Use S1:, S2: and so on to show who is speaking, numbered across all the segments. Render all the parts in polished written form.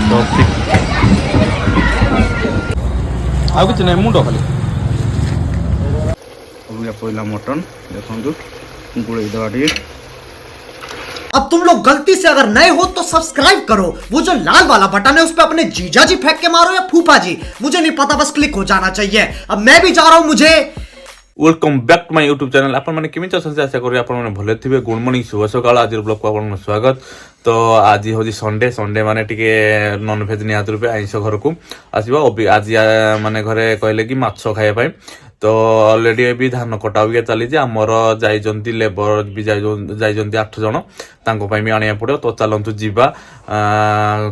S1: ତ ଆଉ କିଛି ନାହିଁ ମୁଣ୍ଡ ଖାଲି ଅବିକା ପଇଲା ମଟନ୍ ଦେଖନ୍ତୁ ଗୁଳେଇ ଦେବା ଟିକେ।
S2: अब तुम लोग गलती से अगर नए हो तो सब्सक्राइब करो, वो जो लाल वाला बटन है उस पर अपने जीजा जी फेंक के मारो या फूफा जी, मुझे नहीं पता, बस क्लिक हो जाना चाहिए। अब मैं भी जा रहा हूं, मुझे
S1: welcome back to my YouTube channel. आपने केमी अछंती आशा करी आपने भले थे। गुड मॉर्निंग शुभ सकाल। आज ब्लॉग को आपको स्वागत। तो आज हूँ संडे संडे माने टिके नॉनवेज निहात रूपे आइंस घर को आसो। आज माने घरे कहले कि माछ खाइबा तो अलरेडी भी धान कटा भी चली आमर जाइंट लेबर भी जाइंट 8 जन भी आने पड़ो। तो चलतु जीवा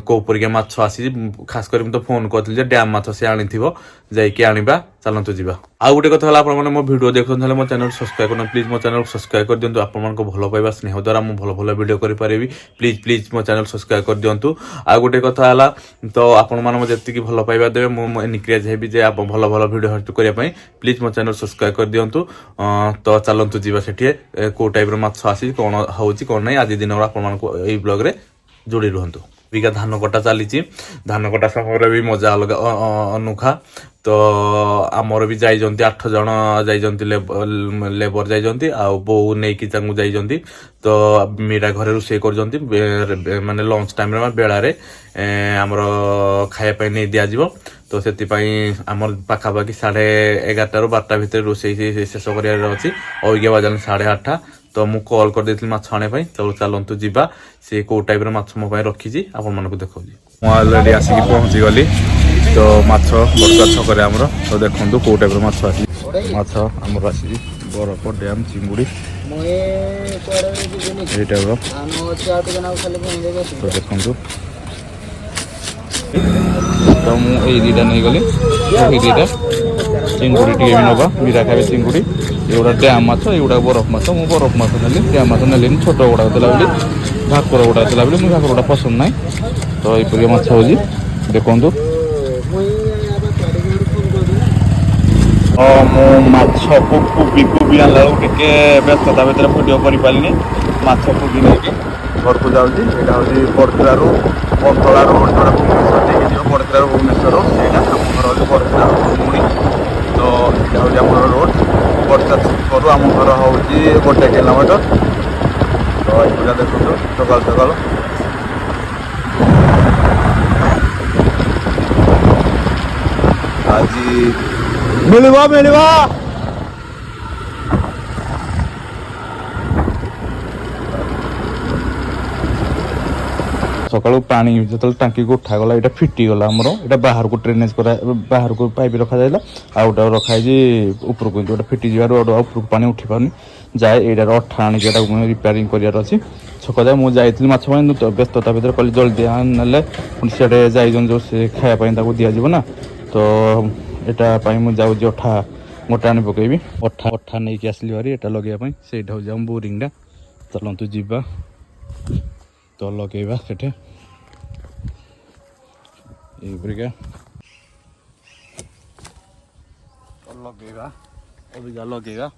S1: कोपरिका माछ आसी खास कर तो फोन करती डैम माछ से आनी जाइए आनिबा चलतु जीवा। आ गोटे कथा है मो भिडियो देखते मो चैनल सब्सक्राइब करना प्लीज मो चैनल सब्सक्राइब कर दिंतु। आप भल पाइबा स्नेह द्वारा मुझे भल भल भिडियो करें प्लीज प्लीज मो चैनल सब्सक्राइब कर दिंतु। आ गोटे कथा है तो आपकी भल पाइबा देवे मुझे निक्रियाज हेबी जे आप भल भल भिडियो करने प्लीज मो चैनल सब्सक्राइब कर दिंतु। तो चलतु जीवा सेठी को टाइप माछ आसी कौन होची कौन नहीं आज दिन आपको यही ब्लॉग रे जोड़ी रुहतु। बिका धान कटा चली धान कटा समय भी मजा अलग अनोखा। तो आमर भी जाइंट 8 जन जाइंट लेबर जाइंट बो नहीं कि जाइंट। तो मीरा घरे रोषे कर माने लंच टाइम बेलारे आमर खायापी नहीं दिज्व। तो से आमर पाखापाखि 11:30 ରୁ 12ଟା ଭିତରେ ରୋଷେଇ ଶେଷ କରିବାର ଅଛି। ଅଇକା ବାଜାନ 8:30। तो मु कॉल कर देती माछ आने तो चलतु जीवा सी को टाइप माछ मो रखी आपण मानक देखा मु अलरेडी आसिक पहुँची गली। तो माछ बड़का छक आमर तो देखु को टाइप माछ आसी माछ आमर आसी बरफ डैम चिंगुड़ी ये टाइप तो देखु। तो मुझे दुटा नहीं गली दुटा चिंगुड़ी टे भी नवा मीरा खाए चिंगुड़ी एगुड़ा डैम माछ एगुड़ा बरफ माछ मुझे बरफ माछ नेली डैम माछ नेली छोट गुड़ा देला भाकुर गुड़ा देला मुझे भाकुर गुड़ा पसंद ना। तो यपरिया माछ हो देखु माछ कुबी कुबी आनला टे व्यस्तता भितर भिडियो कर पारे माछ कुबी नहीं घर को जाऊँगी। यहाँ हूँ बड़तला बंतला रोड जो भुवनेश्वर देखिए जी बड़तला भुवनेश्वर यहाँ आम घर हूँ बड़तला मुड़ी। तो यहाँ हूँ आम रोड बड़ता छकरू आम घर हूँ 1 किलोमीटर। तो ये देखो सकाल सकाल आज मिलवा मिलवा सकालू पानी जो टांकी को उठागला यहाँ फिटिगला आमर यहाँ बाहर को ड्रेनेज कर बाहर को पाइप रखा जाइला आ गोटे रखाई ऊपर को जो फिटी जावर ऊपर को पानी उठी पानी जाए यार अठा आनिक रिपेयरिंग करार अच्छी छक जाए मुझे जाइली माछ तो व्यस्तता भितर कल जल्दी ना पुणी जाइजन जो से खायापी दिज्व ना। तो यहाँ मुझे जाऊँगी अठा गोटे आनी पकईबी अठा अठा नहीं कि आसली भारी यहाँ लगे से हूँ बोरिंगटा चलतु जीवा। तो लगेगा सेठे यपरिका लगेगा अबिका लगेगा।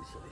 S1: Sorry.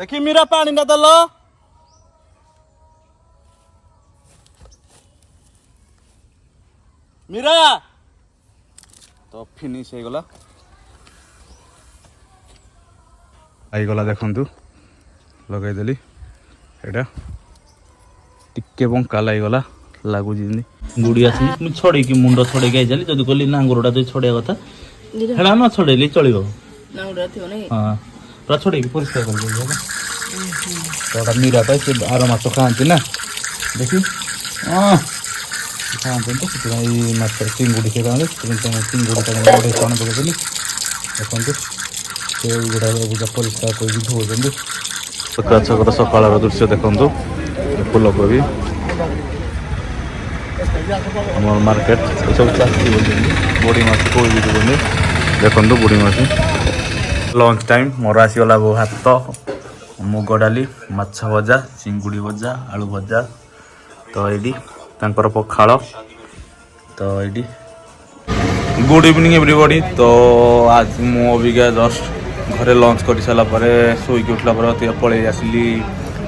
S3: देखी मीरा पानी ना दल मीरा तो फिनिश हो गला
S1: आईगला देखु लगेदेली एटा टिके बंका लागिगला लगुच गुड़ी आसी छड़े मुंड छड़े आई जदि कहली नांगुरटा जो छड़िया कथा हेड़ा न छड़ेली चलो हाँ पूरा छड़े परिष्कार कर मीरा पाई से आर माछ खाती ना देखी हाँ खाते तो से माछ चिंगुड़ी से चिंगुड़ी कण पकड़ी देखते से गुड़ा परिष्कार कर धोते गछकर सकाଳ दृश्य देखु फूलकोबी आम मार्केट ये सब चाषी बुढ़ी माछ कोई भी देखु बुढ़ी माछ लंच टाइम मोर आसीगला भात मुग डाली माछ भजा चिंगुड़ी भजा आलू भजा तो ये पखाड़ तो ये गुड इवनिंग एवरीबॉडी तो आज मु अबिका जस्ट घरे लंच कर सारापर शोक उठला पलि आसली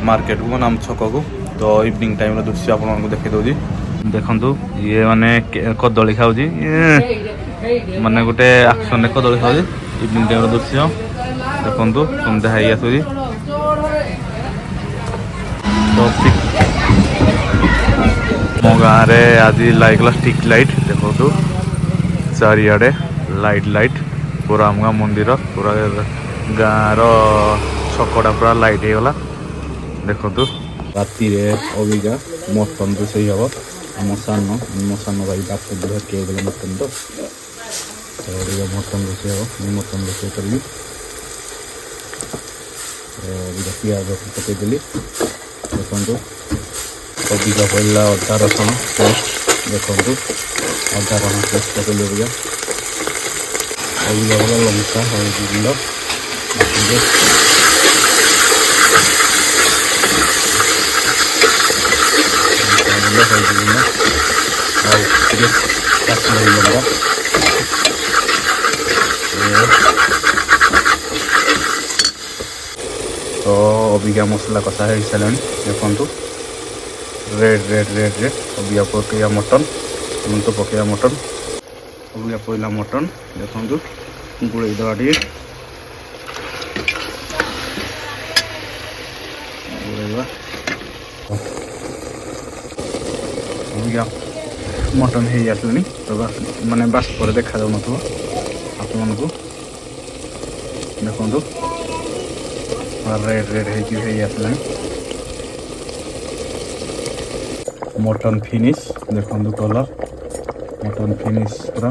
S1: मार्केट को नाम छक को तो इवनिंग टाइम दृश्य आपको देखी दूसरी देखु ये माने कदली खाऊ माने गोटे आक्शन कदली खाऊ इवनिंग टाइम दृश्य देखु सन्ध्या है आसुरी तो मो गाँव में आज लागला स्ट्रीट लाइट देखो चारिआडे लाइट लाइट पूरा आम गाँ मंदिर पूरा गाँव छकटा पूरा लाइट होगला देखु राति अबिका मटन रोषे हम आम सान भाई बाप धरके मटन तो मटन रोषे हम मटन रोषे करी पियाज पकईदेली देखु अबिका पड़ा अदा रसुण पेस्ट देखु अदा रसुण पेस्ट पकईली अबिका अबिका पड़ा लंका हल्दी गुंड हल्दी गुंड काश्मीरी लंका तो अबिका मसला कषा हो सारे देखु रेड रेड रेड रेड अबिका पकईया मटन तो पकईया मटन अबिका पड़ा मटन देखु गुड़े दवा टे अबिका मटन हो आसलानी तो माने बास पर देखा जाऊ नथो आप देखु रेड रेड हो आसलानी मटन फिनिश देखु कलर मटन फिनिश पूरा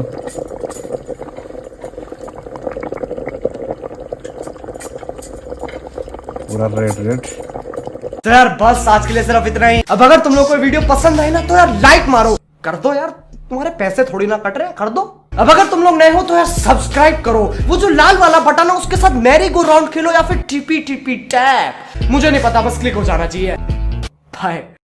S1: पूरा रेड रेड।
S2: तो यार बस आज के लिए सिर्फ इतना ही। अब अगर तुम लोग को वीडियो पसंद आए ना तो यार लाइक मारो, कर दो यार, तुम्हारे पैसे थोड़ी ना कट रहे हैं, कर दो। अब अगर तुम लोग नए हो तो यार सब्सक्राइब करो, वो जो लाल वाला बटन है उसके साथ मैरी गो राउंड खेलो या फिर टीपी टीपी टैप, मुझे नहीं पता, बस क्लिक हो जाना चाहिए। बाय।